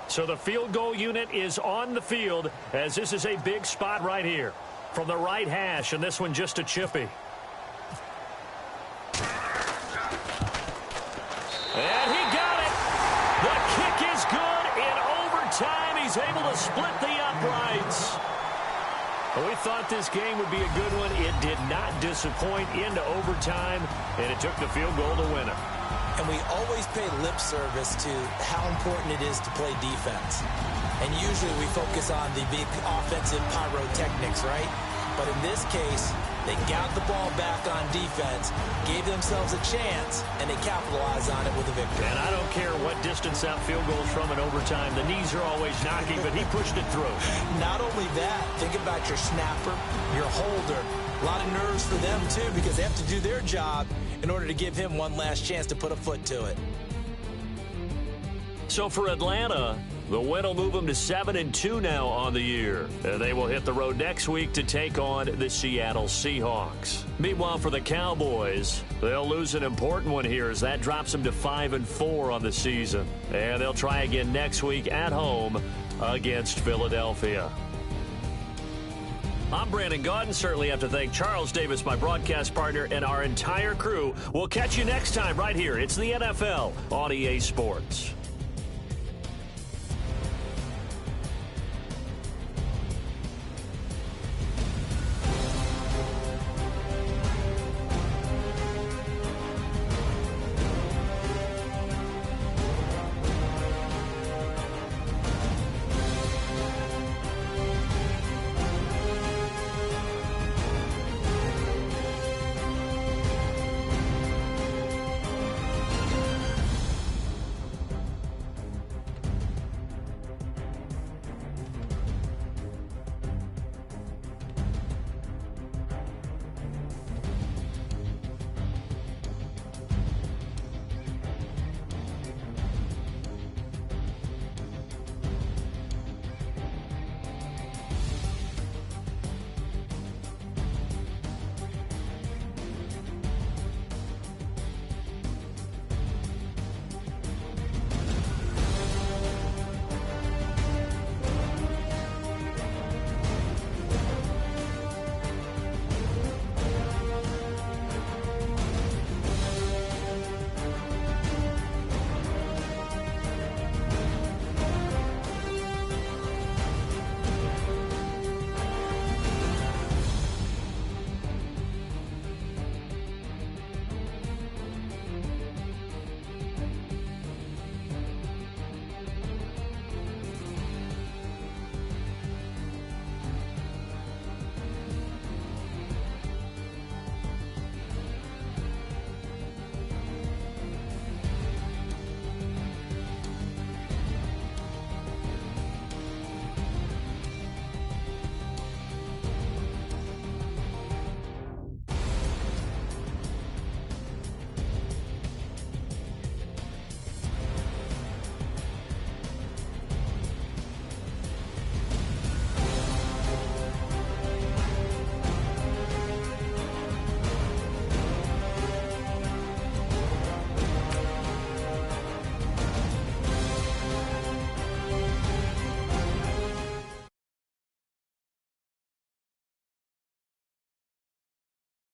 So the field goal unit is on the field, as this is a big spot right here. From the right hash, and this one just a chippy. And he got it. The kick is good. In overtime, he's able to split the uprights. Well, we thought this game would be a good one. It did not disappoint into overtime, and it took the field goal to win it. And we always pay lip service to how important it is to play defense. And usually we focus on the big offensive pyrotechnics, right? But in this case, they got the ball back on defense, gave themselves a chance, and they capitalized on it with a victory. And I don't care what distance that field goal is from in overtime. The knees are always knocking, but he pushed it through. Not only that, think about your snapper, your holder. A lot of nerves for them, too, because they have to do their job in order to give him one last chance to put a foot to it. So for Atlanta, the win will move them to 7-2 now on the year. They will hit the road next week to take on the Seattle Seahawks. Meanwhile, for the Cowboys, they'll lose an important one here as that drops them to 5-4 on the season. And they'll try again next week at home against Philadelphia. I'm Brandon Gaudin. Certainly have to thank Charles Davis, my broadcast partner, and our entire crew. We'll catch you next time right here. It's the NFL on EA Sports.